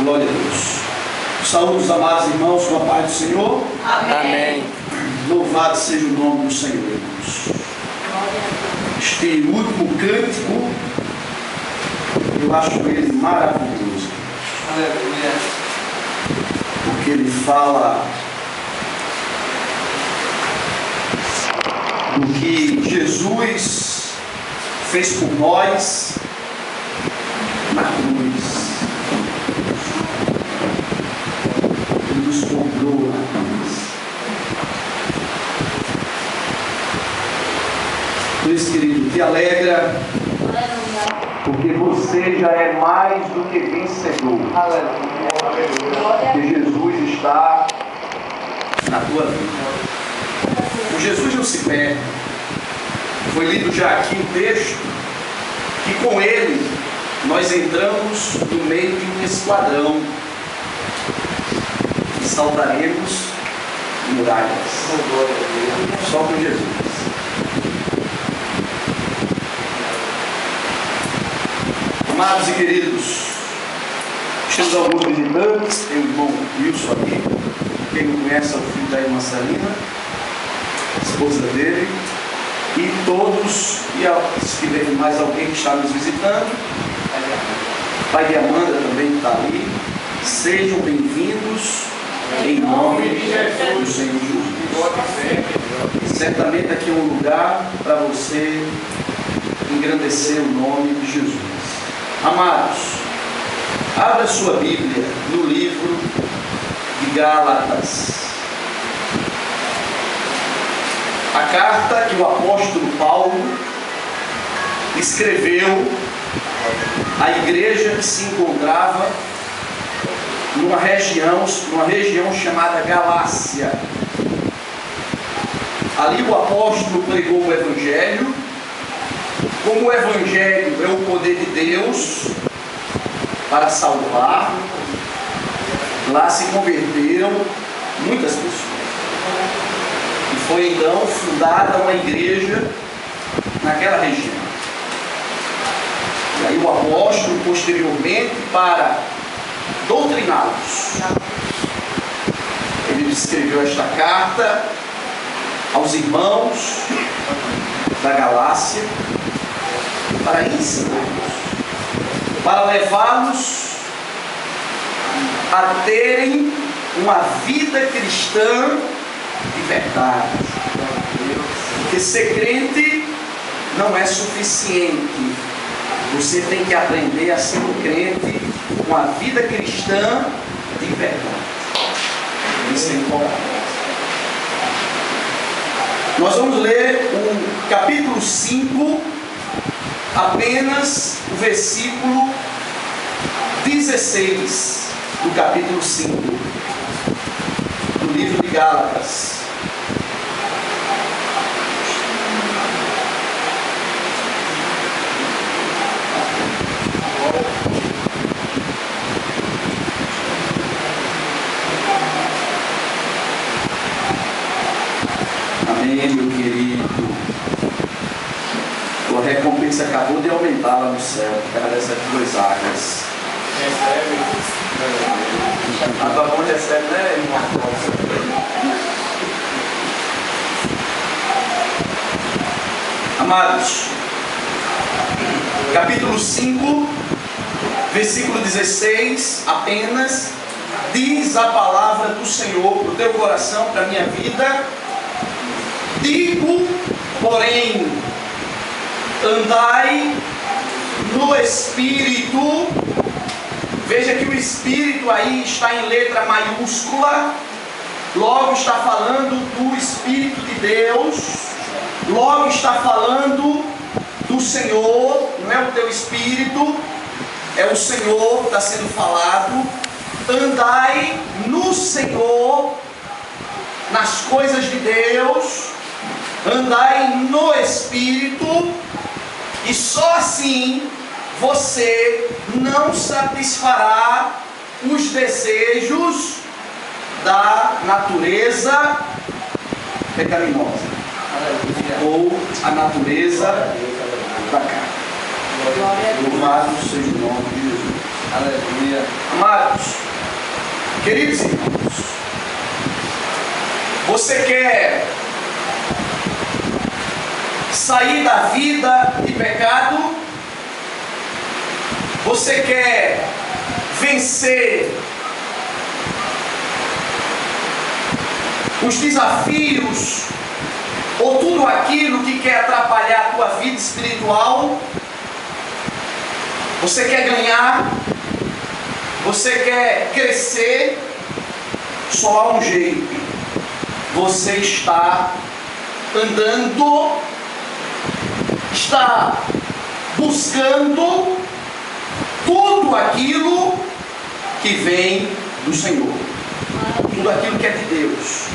Glória a Deus. Saúde os amados irmãos com a paz do Senhor. Amém. Louvado seja o nome do Senhor, irmãos. Este último cântico, eu acho ele maravilhoso. Aleluia. Porque ele fala do que Jesus fez por nós na cruz. Ele nos comprou na cruz. Por isso, querido, te alegra, porque você já é mais do que vencedor. Porque Jesus está na tua vida. O Jesus não se perde. Foi lido já aqui o texto que com ele nós entramos no meio de um esquadrão e saltaremos muralhas. Só com Jesus. Amados e queridos, temos alguns visitantes, tem o irmão Wilson aqui, quem não conhece é o filho da irmã Salina, esposa dele, e todos, e se tiver mais alguém que está nos visitando, o pai de Amanda também está ali, sejam bem-vindos em nome do Senhor Jesus. Certamente aqui é um lugar para você engrandecer o nome de Jesus. Amados, abra sua Bíblia no livro de Gálatas. A carta que o apóstolo Paulo escreveu à igreja que se encontrava numa região chamada Galácia. Ali o apóstolo pregou o Evangelho. Como o Evangelho é o poder de Deus para salvar, lá se converteram muitas pessoas. E foi então fundada uma igreja naquela região. E aí o apóstolo, posteriormente, para doutriná-los, ele escreveu esta carta aos irmãos da Galácia, para ensiná-los, para levá-los a terem uma vida cristã de verdade. Porque ser crente não é suficiente. Você tem que aprender a ser um crente com a vida cristã de verdade. Isso é importante. Nós vamos ler o capítulo 5, apenas o versículo 16 do capítulo 5 do livro de Gálatas. Amém, meu querido. A recompensa acabou de aumentar lá no céu, por causa dessas duas águas. Recebe. A tua mão recebe, né, irmão? Amados, capítulo 5, versículo 16, apenas, diz a palavra do Senhor para o teu coração, para a minha vida. Digo, porém, andai no Espírito. Veja que o Espírito aí está em letra maiúscula. Logo está falando do Espírito de Deus. Logo está falando do Senhor. Não é o teu Espírito, é o Senhor que está sendo falado. Andai no Senhor, nas coisas de Deus. Andai no Espírito, e só assim você não satisfará os desejos da natureza pecaminosa ou a natureza da carne. Louvado seja o nome de Jesus. Aleluia. Amados, queridos irmãos, você quer sair da vida de pecado? Você quer vencer os desafios ou tudo aquilo que quer atrapalhar a tua vida espiritual? Você quer ganhar? Você quer crescer? Só há um jeito. Você está andando, está buscando tudo aquilo que vem do Senhor, tudo aquilo que é de Deus.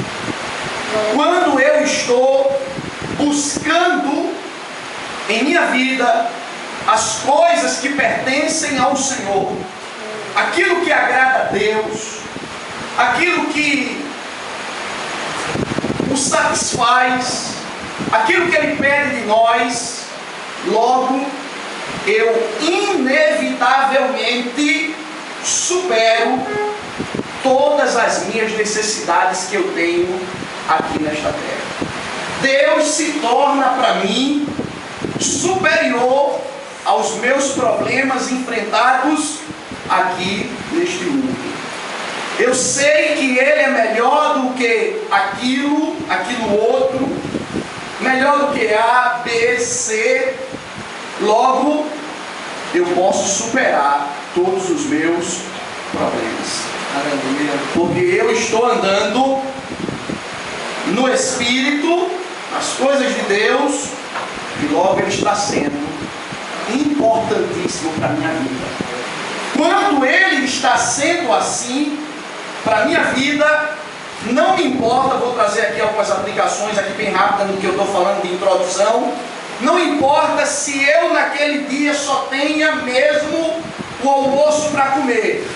Quando eu estou buscando em minha vida as coisas que pertencem ao Senhor, aquilo que agrada a Deus, aquilo que o satisfaz, aquilo que Ele pede de nós, logo eu inevitavelmente supero todas as minhas necessidades que eu tenho aqui nesta terra. Deus se torna para mim superior aos meus problemas enfrentados aqui neste mundo. Eu sei que Ele é melhor do que aquilo outro, melhor do que A, B, C. Logo, eu posso superar todos os meus problemas. Aleluia. Porque eu estou andando no Espírito, nas coisas de Deus, e logo Ele está sendo importantíssimo para a minha vida. Quando Ele está sendo assim para a minha vida, não me importa, vou trazer aqui algumas aplicações aqui bem rápidas no que eu estou falando de introdução. Não importa se eu naquele dia só tenha mesmo o almoço para comer.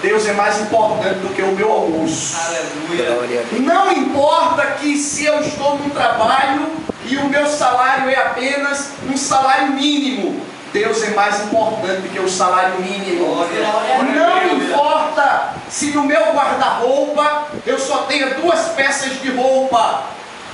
Deus é mais importante do que o meu almoço. Aleluia. Não importa que se eu estou num trabalho e o meu salário é apenas um salário mínimo. Deus é mais importante do que o salário mínimo. Não importa se no meu guarda-roupa eu só tenha 2 peças de roupa,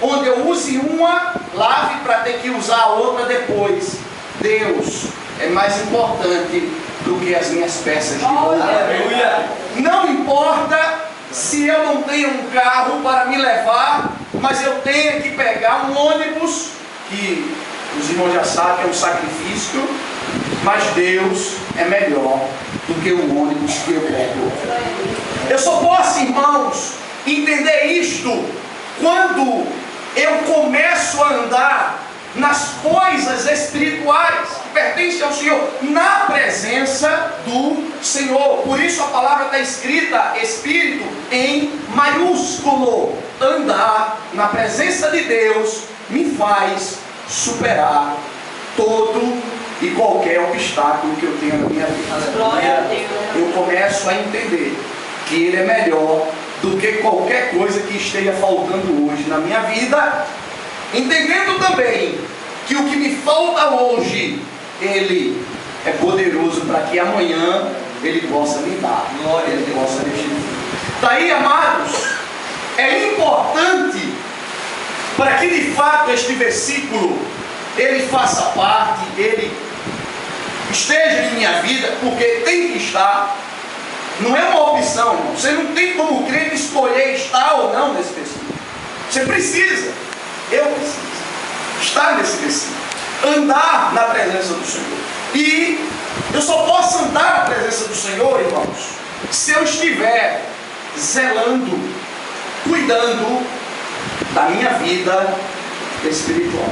onde eu use uma, lave para ter que usar a outra depois. Deus é mais importante do que as minhas peças de roupa. Aleluia. Não importa se eu não tenho um carro para me levar, mas eu tenho que pegar um ônibus, que os irmãos já sabem que é um sacrifício, mas Deus é melhor do que o ônibus que eu pego. Eu só posso, irmãos, entender isto quando eu começo a andar nas coisas espirituais que pertencem ao Senhor, na presença do Senhor. Por isso a palavra está escrita Espírito em maiúsculo. Andar na presença de Deus me faz superar todo e qualquer obstáculo que eu tenha na minha vida. Eu começo a entender que Ele é melhor do que qualquer coisa que esteja faltando hoje na minha vida, entendendo também que o que me falta hoje, Ele é poderoso para que amanhã Ele possa me dar. Glória, Ele possa restituir. Daí, amados, é importante para que de fato este versículo ele faça parte, ele esteja em minha vida, porque tem que estar. Não é uma opção, irmão. Você não tem como crente escolher estar ou não nesse versículo. Você precisa, eu preciso estar nesse versículo, andar na presença do Senhor. E eu só posso andar na presença do Senhor, irmãos, se eu estiver zelando, cuidando da minha vida espiritual.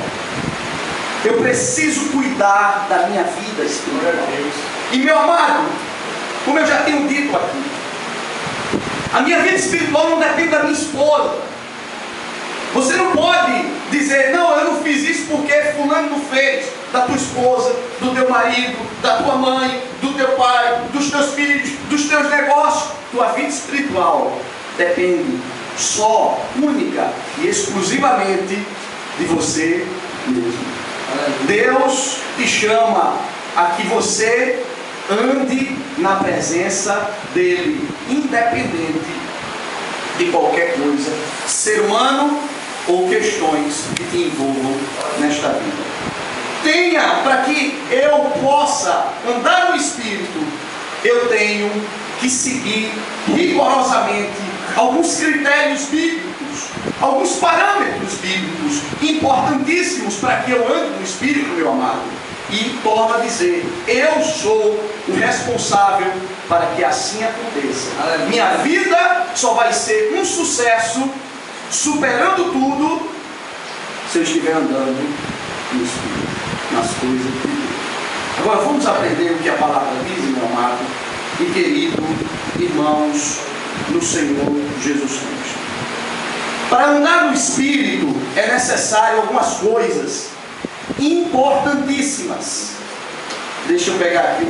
Eu preciso cuidar da minha vida espiritual. E meu amado, como eu já tenho dito aqui, a minha vida espiritual não depende da minha esposa. Você não pode dizer, não, eu não fiz isso porque fulano não fez. Da tua esposa, do teu marido, da tua mãe, do teu pai, dos teus filhos, dos teus negócios. Tua vida espiritual depende só, única e exclusivamente de você mesmo. Deus te chama a que você ande na presença dele, independente de qualquer coisa, ser humano ou questões que te envolvam nesta vida. Tenha, para que eu possa andar no Espírito, eu tenho que seguir rigorosamente alguns critérios bíblicos, alguns parâmetros bíblicos importantíssimos para que eu ande no Espírito, meu amado. E torna a dizer, eu sou o responsável para que assim aconteça. Minha vida só vai ser um sucesso, superando tudo, se eu estiver andando no Espírito, nas coisas de Deus. Agora vamos aprender o que a palavra diz, meu amado e querido irmãos no Senhor Jesus Cristo. Para andar no Espírito é necessário algumas coisas importantíssimas. Deixa eu pegar aqui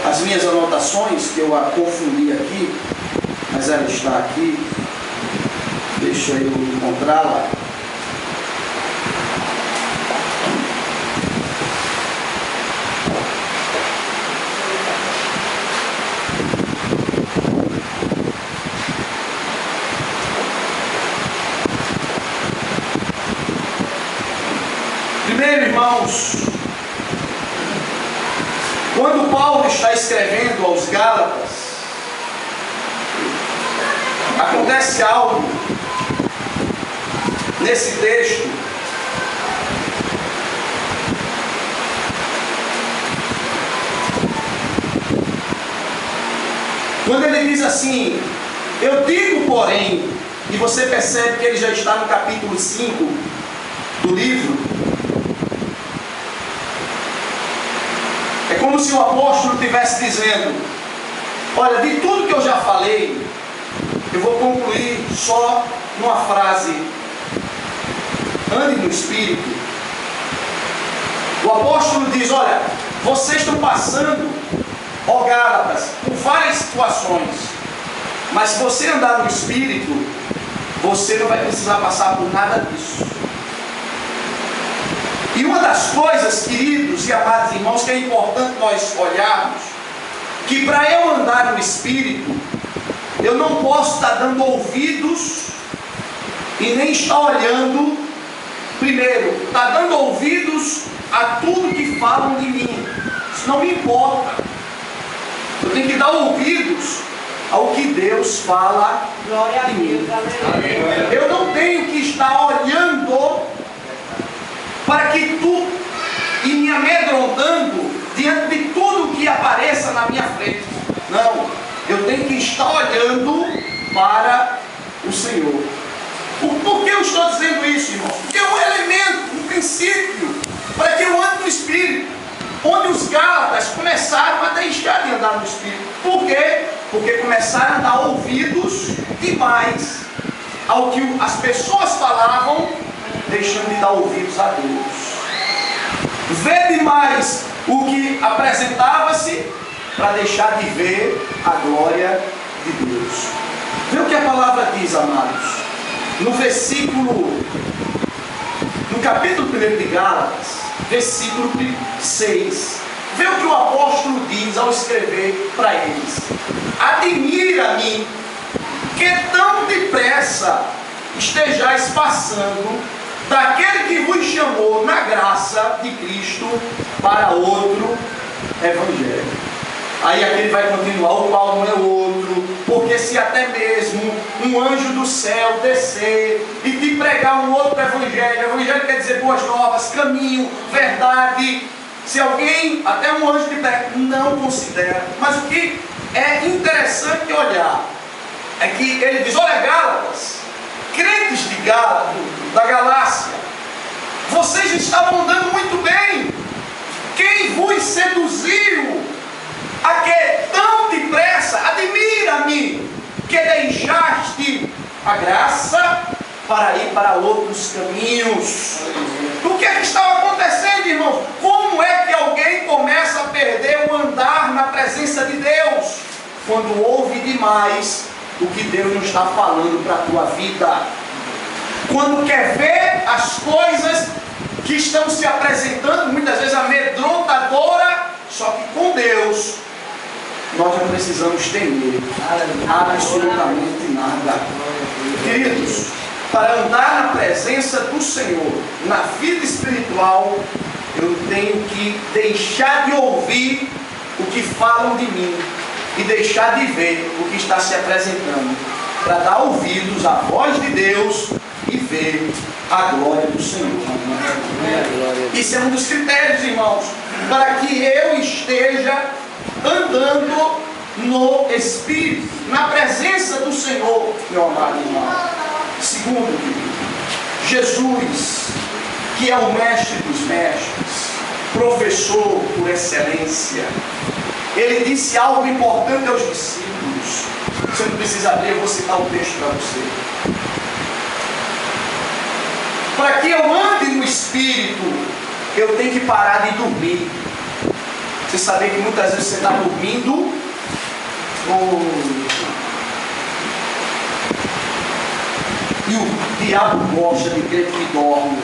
as minhas anotações, que eu a confundi aqui, mas ela está aqui. Deixa eu encontrá-la. Primeiro, irmãos, quando Paulo está escrevendo aos Gálatas, acontece algo nesse texto quando ele diz assim: eu digo, porém, e você percebe que ele já está no capítulo 5 do livro. É como se o apóstolo estivesse dizendo: olha, de tudo que eu já falei, eu vou concluir só numa frase: ande no Espírito. O apóstolo diz: olha, vocês estão passando, ó Gálatas, por várias situações, mas se você andar no Espírito, você não vai precisar passar por nada disso. E uma das coisas, queridos e amados irmãos, que é importante nós olharmos, que para eu andar no Espírito, eu não posso estar dando ouvidos e nem estar olhando. Primeiro, estar dando ouvidos a tudo que falam de mim. Isso não me importa. Eu tenho que dar ouvidos ao que Deus fala de mim. Eu não tenho que estar olhando para que tu e me amedrontando diante de tudo que apareça na minha frente. Não, eu tenho que estar olhando para o Senhor. Por que eu estou dizendo isso, irmãos? Porque é um elemento, um princípio, para que eu ande no Espírito, onde os Gálatas começaram a deixar de andar no Espírito. Por quê? Porque começaram a dar ouvidos demais ao que as pessoas falavam, deixando de dar ouvidos a Deus. Vê demais o que apresentava-se para deixar de ver a glória de Deus. Vê o que a palavra diz, amados. No capítulo 1 de Gálatas, versículo 6. Vê o que o apóstolo diz ao escrever para eles: admira-me que tão depressa estejais passando daquele que vos chamou na graça de Cristo para outro evangelho. Aí aquele vai continuar: o qual não é outro, porque se até mesmo um anjo do céu descer e te pregar um outro evangelho quer dizer boas novas, caminho, verdade, se alguém, até um anjo te prega, não considera. Mas o que é interessante olhar é que ele diz: olha, Gálatas, crentes da Galácia, vocês estavam andando muito bem. Quem vos seduziu a que tão depressa, admira-me, que deixaste a graça para ir para outros caminhos? O que é que estava acontecendo, irmãos? Como é que alguém começa a perder o andar na presença de Deus? Quando ouve demais o que Deus não está falando para a tua vida. Quando quer ver as coisas que estão se apresentando, muitas vezes amedrontadora, Só que com Deus, nós não precisamos temer absolutamente nada. Queridos, para andar na presença do Senhor, na vida espiritual, eu tenho que deixar de ouvir o que falam de mim e deixar de ver o que está se apresentando, para dar ouvidos à voz de Deus e ver a glória do Senhor. Isso é um dos critérios, irmãos, para que eu esteja andando no Espírito, na presença do Senhor, meu amado irmão. Segundo, Jesus, que é o mestre dos mestres, professor por excelência, ele disse algo importante aos discípulos. Você não precisa ler, eu vou citar o texto para você. Para que eu ande no Espírito, eu tenho que parar de dormir. Você sabe que muitas vezes você está dormindo, e o diabo gosta de crente que dorme.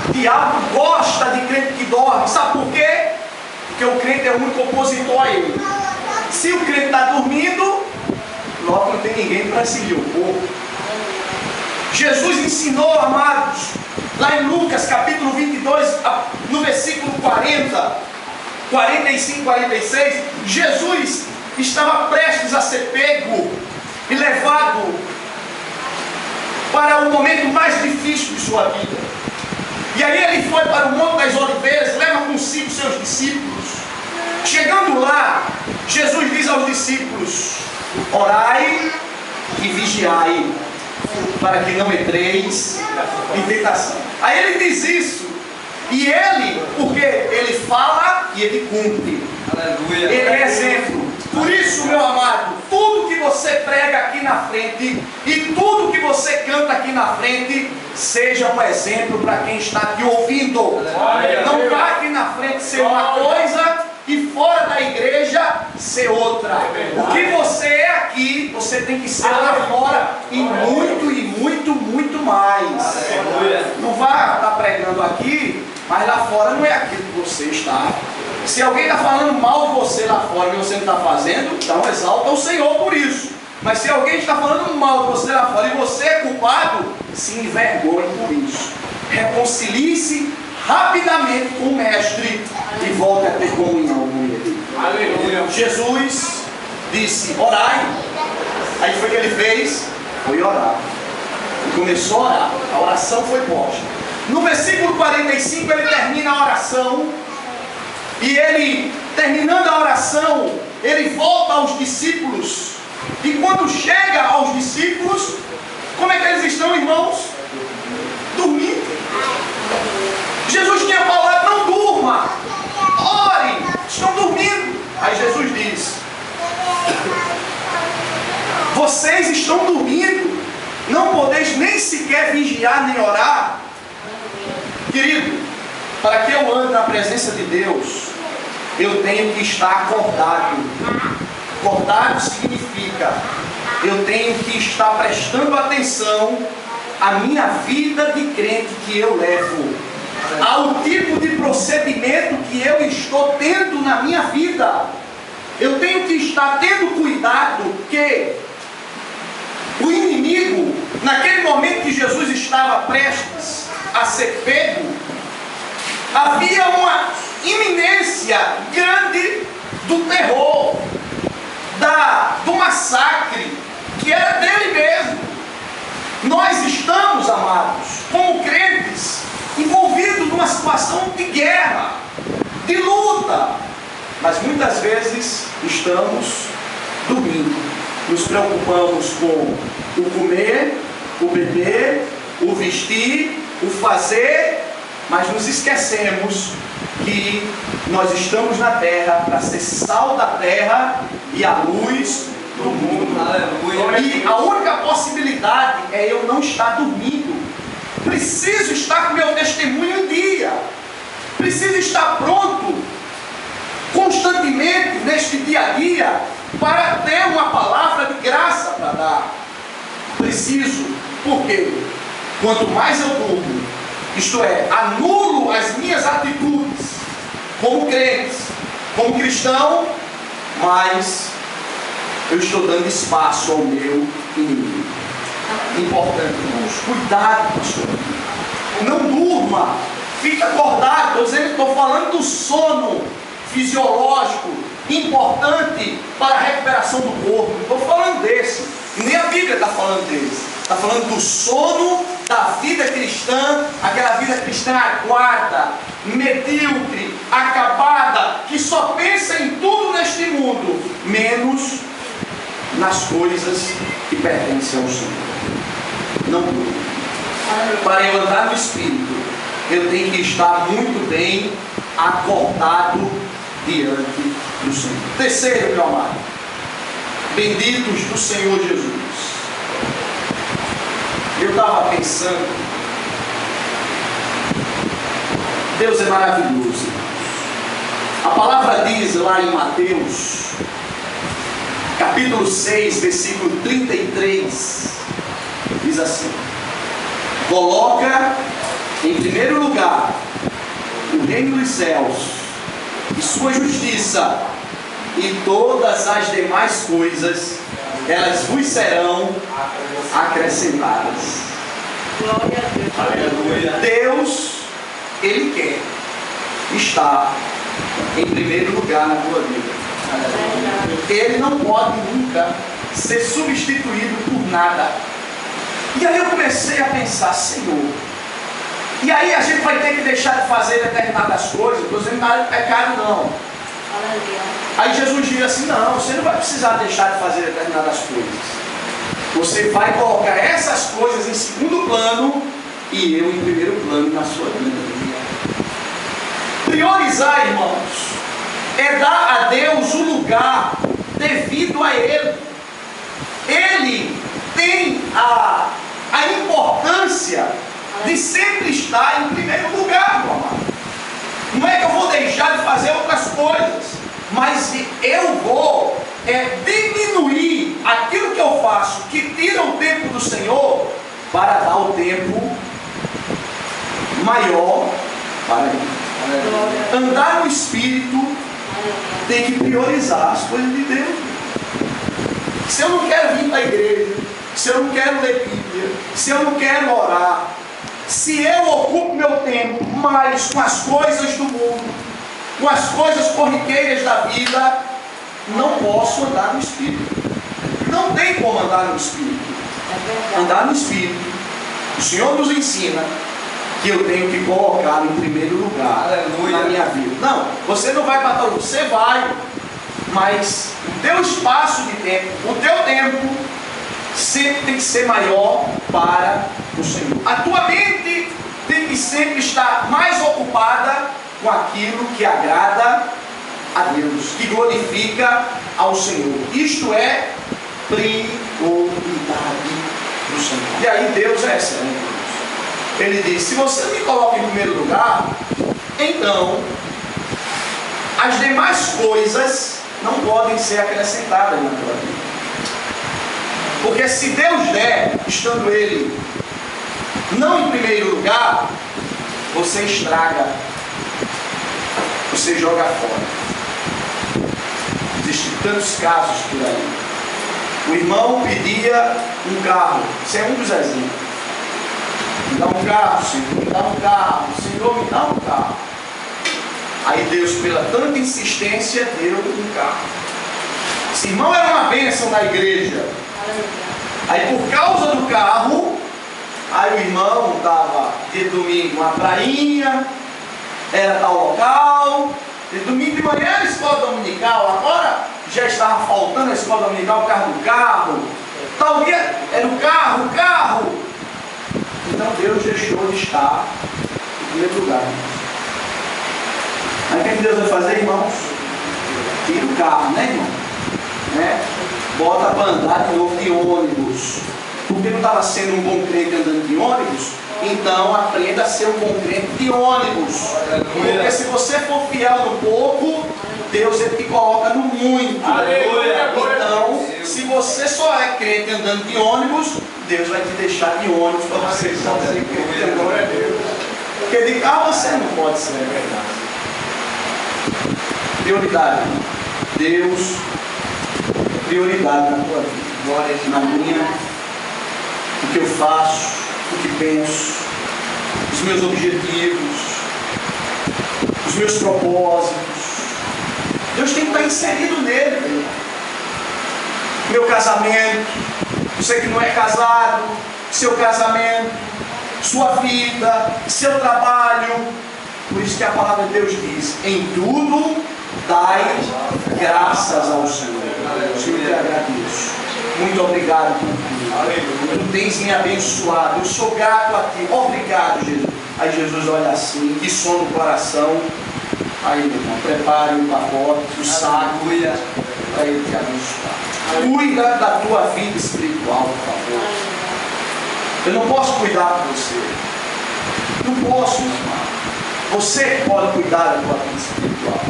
O diabo gosta de crente que dorme. Sabe por quê? Porque o crente é o único opositor a ele. Se o crente está dormindo, logo não tem ninguém para seguir o povo. Jesus ensinou, amados, lá em Lucas capítulo 22, no versículo 40, 45, 46, Jesus estava prestes a ser pego e levado para o momento mais difícil de sua vida. E aí ele foi para o Monte das Oliveiras, leva consigo seus discípulos. Chegando lá, Jesus diz aos discípulos: orai e vigiai, para que não entreis em tentação. Aí ele diz isso, e ele, porque ele fala e ele cumpre. Aleluia. Ele é exemplo. Por isso, meu amado, tudo que você prega aqui na frente e tudo que você canta aqui na frente, seja um exemplo para quem está te ouvindo. Aleluia. Não vá aqui na frente ser uma coisa e fora da igreja ser outra. O que você é aqui, você tem que ser lá fora e muito mais. Não vá estar pregando aqui, mas lá fora não é aquilo que você está. Se alguém está falando mal de você lá fora e você não está fazendo, então exalta o Senhor por isso. Mas se alguém está falando mal de você lá fora e você é culpado, se envergonhe por isso. Reconcilie-se rapidamente com o Mestre e volte a ter comunhão com Ele. Aleluia. Jesus disse: orai. Aí foi o que ele fez? Foi orar. Ele começou a orar. A oração foi posta. No versículo 45 ele termina a oração. E ele, terminando a oração, ele volta aos discípulos. E quando chega aos discípulos, como é que eles estão, irmãos? Dormindo. Jesus tinha falado: não durma, ore, estão dormindo. Aí Jesus diz: vocês estão dormindo, não podeis nem sequer vigiar nem orar. Querido, para que eu ande na presença de Deus, eu tenho que estar acordado. Acordado significa, eu tenho que estar prestando atenção à minha vida de crente que eu levo, ao tipo de procedimento que eu estou tendo na minha vida. Eu tenho que estar tendo cuidado que o inimigo, naquele momento que Jesus estava prestes a ser pego, havia uma iminência grande do terror, do massacre, que era dele mesmo. Nós estamos, amados, como crentes, envolvidos numa situação de guerra, de luta, mas muitas vezes estamos dormindo. Nos preocupamos com o comer, o beber, o vestir, o fazer, mas nos esquecemos que nós estamos na terra para ser sal da terra e a luz do mundo. Aleluia. E a única possibilidade é eu não estar dormindo. Preciso estar com meu testemunho em dia. Preciso estar pronto constantemente neste dia a dia para ter uma palavra de graça para dar. Preciso, porque quanto mais eu durmo, isto é, anulo as minhas atitudes, como crentes, como cristão, mas eu estou dando espaço ao meu inimigo. Importante, irmãos, cuidado, pastor. Não durma, fique acordado. Estou falando do sono fisiológico, importante para a recuperação do corpo. Não estou falando desse, nem a Bíblia está falando desse. Está falando do sono da vida cristã, aquela vida cristã aguada, medíocre, acabada, que só pensa em tudo neste mundo, menos nas coisas que pertencem ao Senhor. Não durma. Para eu andar no Espírito, eu tenho que estar muito bem acordado diante do Senhor. Terceiro, meu amado, benditos do Senhor Jesus. Eu estava pensando, Deus é maravilhoso. A palavra diz lá em Mateus, capítulo 6, versículo 33, diz assim: coloca em primeiro lugar o reino dos céus e sua justiça, e todas as demais coisas elas vos serão acrescentadas. Glória a Deus. Aleluia. Deus, Ele quer estar em primeiro lugar na tua vida. Ele não pode nunca ser substituído por nada. E aí eu comecei a pensar, Senhor, e aí a gente vai ter que deixar de fazer determinadas coisas. Estou dizendo nada de pecado, não. Aí Jesus diz assim: não, você não vai precisar deixar de fazer determinadas coisas. Você vai colocar essas coisas em segundo plano e eu em primeiro plano na sua vida. Priorizar, irmãos, é dar a Deus o lugar devido a Ele. Ele tem a importância de sempre estar em primeiro lugar, meu amado. Não é que eu vou deixar de fazer outras coisas, mas eu vou diminuir aquilo que eu faço, que tira o tempo do Senhor, para dar o tempo maior para Ele. Andar no Espírito tem que priorizar as coisas de Deus. Se eu não quero vir para a igreja, se eu não quero ler Bíblia, se eu não quero orar, se eu ocupo meu tempo mais com as coisas do mundo, com as coisas corriqueiras da vida, não posso andar no Espírito. Não tem como andar no Espírito. Andar no Espírito, o Senhor nos ensina que eu tenho que colocá-lo em primeiro lugar. Aleluia. Na minha vida. Não, você não vai para todo mundo, você vai, mas o teu espaço de tempo, o teu tempo, sempre tem que ser maior para o Senhor. A tua mente tem que sempre estar mais ocupada com aquilo que agrada a Deus, que glorifica ao Senhor. Isto é prioridade do Senhor. E aí Deus é excelente. Ele diz: se você me coloca em primeiro lugar, então as demais coisas não podem ser acrescentadas na tua vida. Porque se Deus der, estando Ele não em primeiro lugar, você estraga, você joga fora. Existem tantos casos por aí. O irmão pedia um carro, isso é um dos exemplos. Me dá um carro, Senhor, me dá um carro, Senhor, me dá um carro. Aí Deus, pela tanta insistência, deu um carro. Esse irmão era uma bênção na igreja. Aí por causa do carro, aí o irmão estava de domingo na prainha, era tal local, de domingo de manhã era a escola dominical, agora já estava faltando a escola dominical por causa do carro. Tal dia era o carro. Então Deus deixou de estar em primeiro lugar. Aí o que Deus vai fazer, irmãos? Tira o carro, né, irmão? Né? Bota para andar de novo de ônibus. Porque não estava sendo um bom crente andando de ônibus, então aprenda a ser um bom crente de ônibus. Porque se você for fiel no pouco, Deus ele te coloca no muito. Então, se você só é crente andando de ônibus, Deus vai te deixar de ônibus para você ser crente. Porque de carro você não pode ser, é verdade. Prioridade. Deus, prioridade na tua vida. Glória na minha, o que eu faço, o que penso, os meus objetivos, os meus propósitos. Deus tem que estar inserido nele. Meu casamento, você que não é casado, seu casamento, sua vida, seu trabalho. Por isso que a palavra de Deus diz: em tudo dai graças ao Senhor. Senhor, eu te agradeço. Muito obrigado por tudo. Tu tens me abençoado. Eu sou grato a ti. Obrigado, Jesus. Aí Jesus olha assim, que som no coração. Aí, meu irmão, prepare o pacote, o saco, para ele te abençoar. Cuida da tua vida espiritual, por favor. Eu não posso cuidar por você. Não posso, irmão. Você pode cuidar da tua vida espiritual.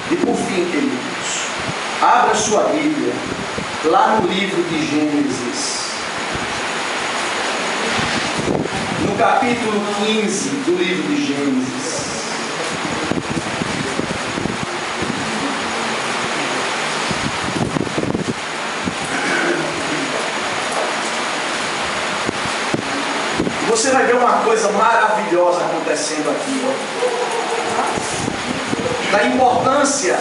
E por fim, queridos, abra sua Bíblia lá no livro de Gênesis, no capítulo 15 do livro de Gênesis. Você vai ver uma coisa maravilhosa acontecendo aqui. Da importância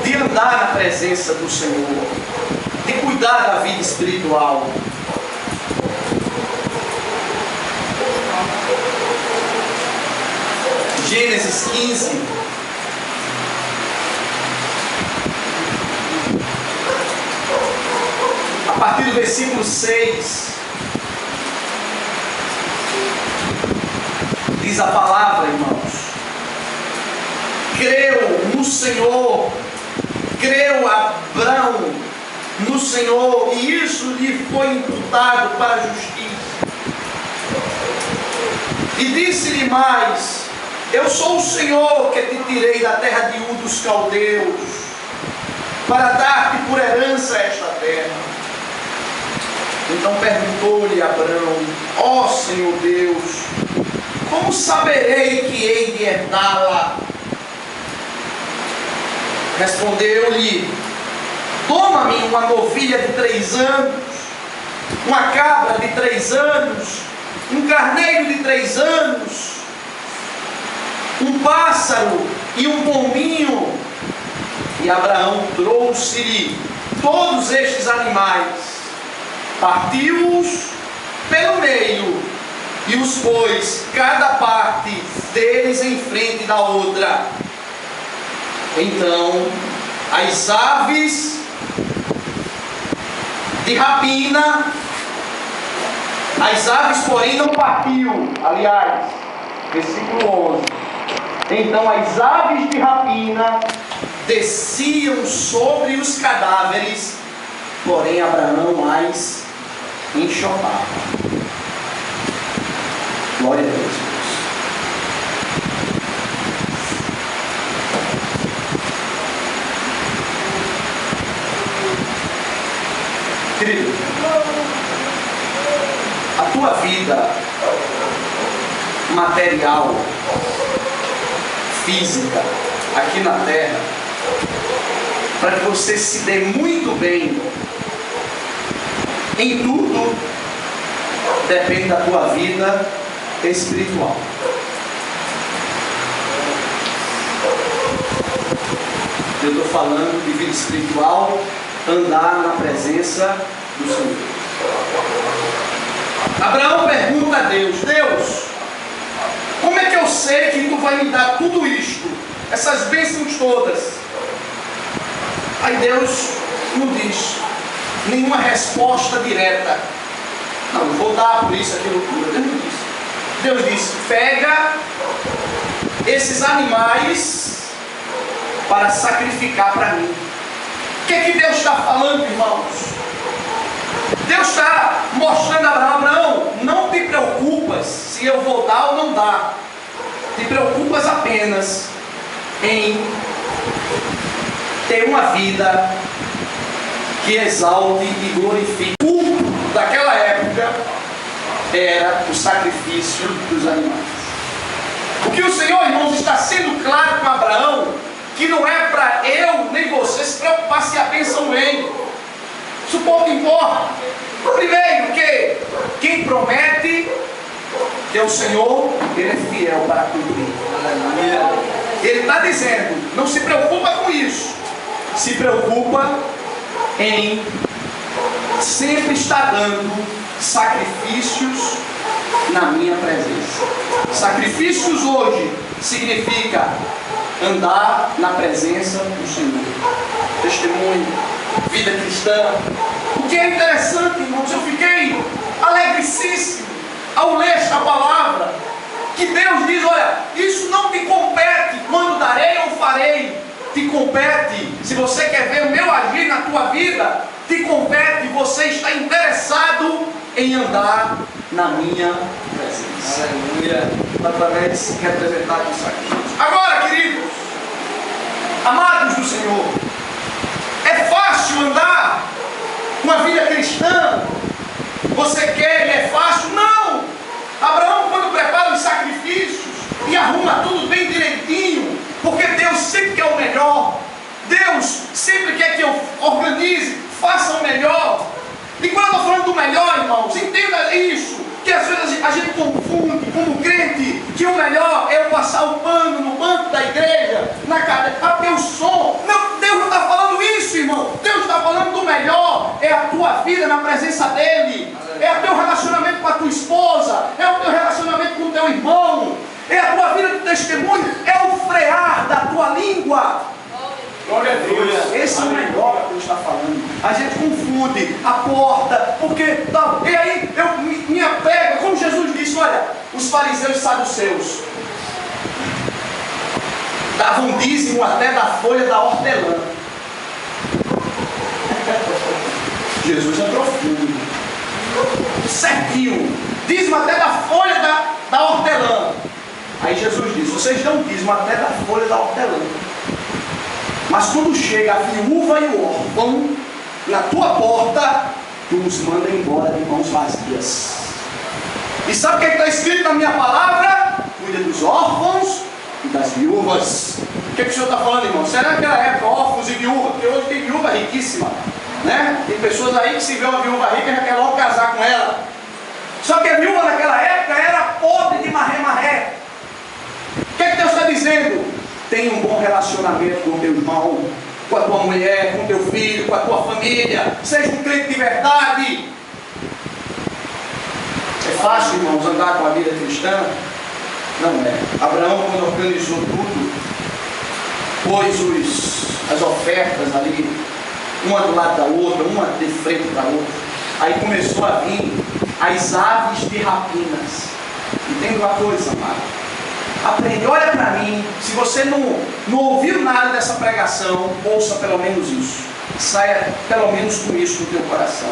de andar na presença do Senhor, de cuidar da vida espiritual. Gênesis 15. A partir do versículo 6. Diz a palavra, irmãos: creu no Senhor, creu Abrão no Senhor, e isso lhe foi imputado para a justiça. E disse-lhe mais: eu sou o Senhor que te tirei da terra de Ur dos caldeus, para dar-te por herança esta terra. Então perguntou-lhe Abrão: ó Senhor Deus, como saberei que hei de herdá-la? Respondeu-lhe: toma-me uma novilha de 3 anos, uma cabra de 3 anos, um carneiro de 3 anos, um pássaro e um pombinho. E Abraão trouxe-lhe todos estes animais, partiu-os pelo meio e os pôs cada parte deles em frente da outra. Então as aves de rapina, as aves porém não partiu. Aliás, versículo 11. Então as aves de rapina desciam sobre os cadáveres, porém Abraão as enxotava. Glória a Deus. Querido, a tua vida material, física, aqui na terra, para que você se dê muito bem em tudo, depende da tua vida espiritual. Eu estou falando de vida espiritual, andar na presença do Senhor. Abraão pergunta a Deus: Deus, como é que eu sei que tu vai me dar tudo isto, essas bênçãos todas? Aí Deus não diz nenhuma resposta direta. Não, eu vou dar por isso, aquilo, tudo. Deus não disse. Deus disse: pega esses animais para sacrificar para mim. O que é que Deus está falando, irmãos? Deus está mostrando a Abraão: Abraão, não te preocupas se eu vou dar ou não dar. Te preocupas apenas em ter uma vida que exalte e glorifique. O culto daquela época era o sacrifício dos animais. O que o Senhor, irmãos, está sendo claro com Abraão, que não é para preocupar se a bênção vem. Isso pouco importa. Primeiro, que quem promete, que é o Senhor, Ele é fiel para cumprir. Ele está dizendo, não se preocupa com isso. Se preocupa em sempre estar dando sacrifícios na minha presença. Sacrifícios hoje significa andar na presença do Senhor. Testemunho, vida cristã. O que é interessante, irmãos, eu fiquei alegrecíssimo ao ler esta palavra, que Deus diz, olha, isso não te compete quando darei ou farei, te compete, se você quer ver o meu agir na tua vida, te compete, você está interessado em andar na minha presença. Aleluia. Através de representar com sacrifício. Agora, queridos, amados do Senhor, é fácil andar uma vida cristã? Você quer e é fácil? Não! Abraão, quando prepara os sacrifícios e arruma tudo bem direitinho, porque Deus sempre quer o melhor, Deus sempre quer que eu organize, faça o melhor. E quando eu estou falando do melhor, irmãos, entenda isso, que às vezes a gente confunde como crente que o melhor é eu passar o pano no banco da igreja, na cadeira, para ter o som. Não, Deus não está falando isso, irmão. Deus está falando do melhor, é a tua vida na presença dEle, é o teu relacionamento com a tua esposa, é o teu relacionamento com o teu irmão, é a tua vida de testemunho, é o frear da tua língua. Glória a Deus. Esse é o melhor que Deus está falando. A gente confunde a porta, porque e aí eu me apego, como Jesus disse, olha, os fariseus e saduceus davam dízimo até da folha da hortelã. Jesus é profundo, certinho, dízimo até da folha da hortelã. Aí Jesus disse, vocês dão dízimo até da folha da hortelã, mas quando chega a viúva e o órfão na tua porta, tu os manda embora de mãos vazias. E sabe o que está escrito na minha palavra? Cuida dos órfãos e das viúvas. O que o Senhor está falando, irmão? Será naquela época órfãos e viúvas? Porque hoje tem viúva riquíssima, né? Tem pessoas aí que se vê uma viúva rica já quer logo casar com ela. Só que a viúva naquela época era pobre de marré-marré. O que Deus está dizendo? Tenha um bom relacionamento com o teu irmão, com a tua mulher, com o teu filho, com a tua família. Seja um crente de verdade. É fácil, irmãos, andar com a vida cristã? Não é. Abraão, quando organizou tudo, pôs as ofertas ali, uma do lado da outra, uma de frente da outra. Aí começou a vir as aves de rapinas. Entende uma coisa, amado? Aprende, olha para mim. Se você não ouviu nada dessa pregação, ouça pelo menos isso. Saia pelo menos com isso no teu coração.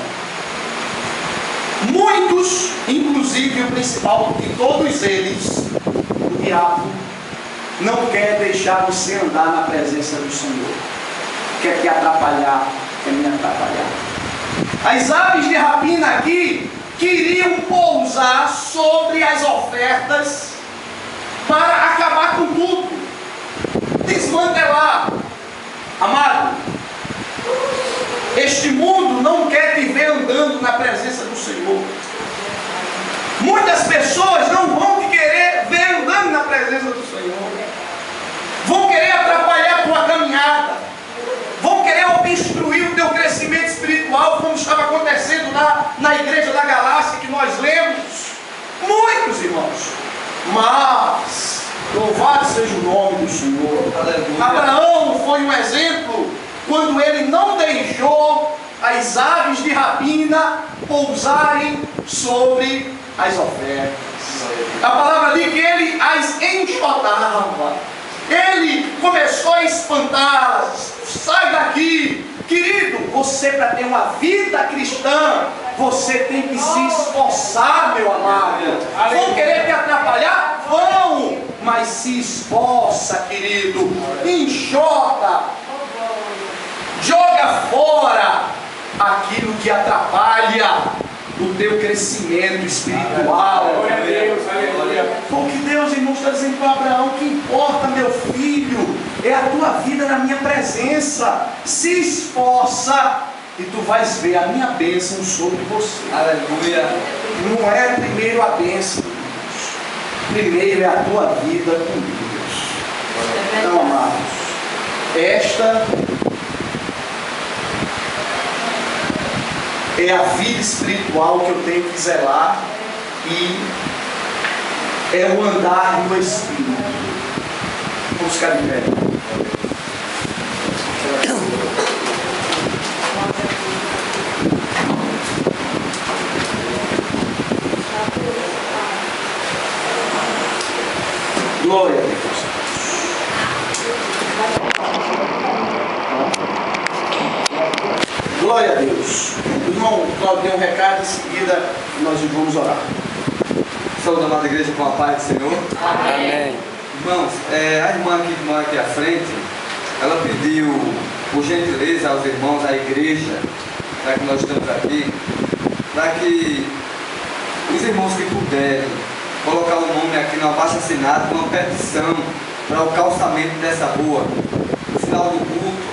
Muitos, inclusive o principal de todos eles, o diabo, não quer deixar você andar na presença do Senhor. Quer te atrapalhar, quer me atrapalhar. As aves de rapina aqui queriam pousar sobre as ofertas para acabar com tudo, desmantelar. Amado, este mundo não quer te ver andando na presença do Senhor. Muitas pessoas não vão te querer ver andando na presença do Senhor, vão querer atrapalhar a tua caminhada, vão querer obstruir o teu crescimento espiritual, como estava acontecendo na igreja da Galácia que nós lemos. Muitos, irmãos. Mas, louvado seja o nome do Senhor. Aleluia. Abraão foi um exemplo quando ele não deixou as aves de rapina pousarem sobre as ofertas. A palavra diz que ele as enxotava. Ele começou a espantá-las. Sai daqui. Querido, você para ter uma vida cristã, você tem que se esforçar, meu amado. Vão querer te atrapalhar? Vão, mas se esforça, querido. Enxota, joga fora aquilo que atrapalha o teu crescimento espiritual. Glória a Deus, aleluia. Porque Deus, irmão, está dizendo para Abraão: que importa, meu filho, é a tua vida na minha presença. Se esforça e tu vais ver a minha bênção sobre você. Aleluia. Não é primeiro a bênção, primeiro é a tua vida com Deus. Então, amados, esta é a vida espiritual que eu tenho que zelar, e é o andar no Espírito. Vamos ficar de pé. Glória a Deus. Glória a Deus. O irmão Cláudio deu um recado, em seguida nós vamos orar. Saúde, amada igreja, com a paz do Senhor. Amém. Irmãos, a irmã que mora aqui à frente, ela pediu, por gentileza, aos irmãos, à igreja, já que nós estamos aqui, para que os irmãos que puderem colocar o nome aqui no abaixo-assinado, uma petição para o calçamento dessa rua. No final do culto,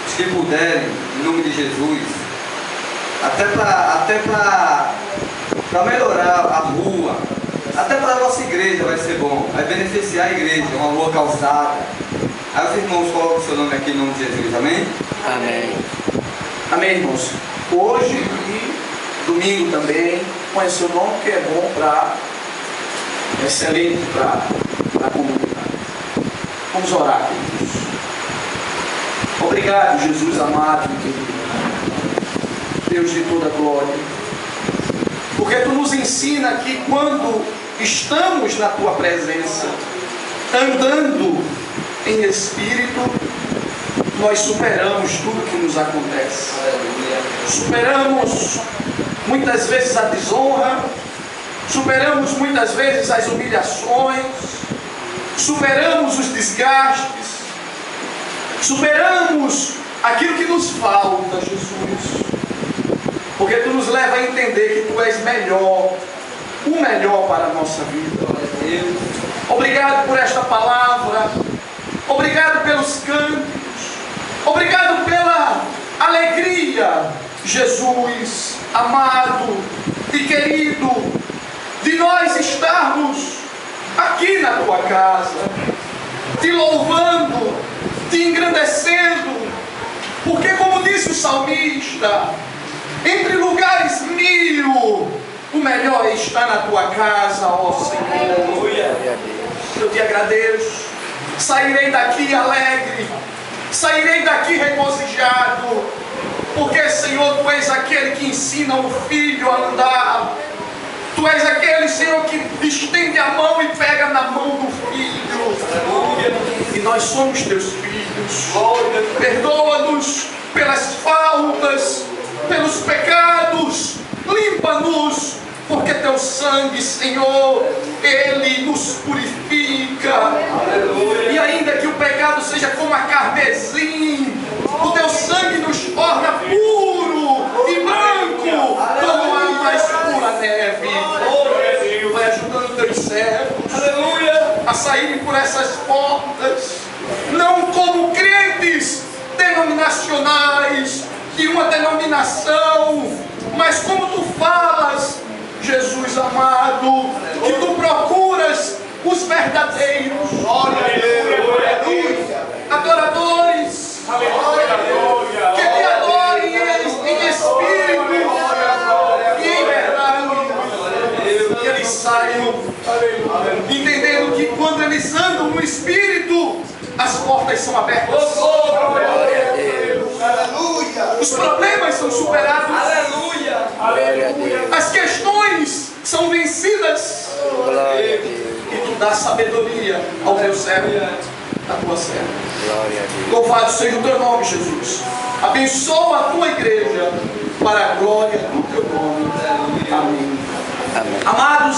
os que puderem, em nome de Jesus, até para melhorar a rua, até para a nossa igreja vai ser bom, vai beneficiar a igreja, uma rua calçada. Aí os irmãos colocam o seu nome aqui em nome de Jesus, amém? Amém. Amém, irmãos? Hoje e domingo também, põe seu nome, que é bom para, excelente para a comunidade. Vamos orar, queridos. Obrigado, Jesus amado e querido, Deus de toda glória, porque Tu nos ensina que quando estamos na Tua presença, andando em Espírito, nós superamos tudo que nos acontece. Superamos muitas vezes a desonra, superamos muitas vezes as humilhações, superamos os desgastes, superamos aquilo que nos falta, Jesus, porque Tu nos leva a entender que Tu és melhor, o melhor para a nossa vida. Obrigado por esta palavra, obrigado pelos cânticos, obrigado pela alegria, Jesus amado e querido, de nós estarmos aqui na Tua casa, Te louvando, Te engrandecendo, porque como disse o salmista, entre lugares 1000, o melhor é estar na Tua casa, ó Senhor. Eu Te agradeço. Sairei daqui alegre, sairei daqui regozijado, porque, Senhor, Tu és aquele que ensina o filho a andar. Tu és aquele, Senhor, que estende a mão e pega na mão do filho. E nós somos Teus filhos. Perdoa-nos pelas faltas, pelos pecados. Limpa-nos, porque Teu sangue, Senhor, Ele nos purifica. E ainda que o pecado seja como a carmesim, o Teu sangue nos torna puro e branco como a mais pura neve. Vai ajudando Teus servos a saírem por essas portas, não como crentes denominacionais de uma denominação, mas como Tu falas, Jesus amado, que Tu procuras os verdadeiros adoradores, que Te adorem em espírito e em verdade, que eles saiam entendendo que quando eles andam no espírito, as portas são abertas, os problemas são superados, as questões são vencidas, e Tu dá sabedoria ao Teu servo, à Tua serva. Louvado seja o Teu nome, Jesus. Abençoa a Tua igreja para a glória do Teu nome. Amém. Amados,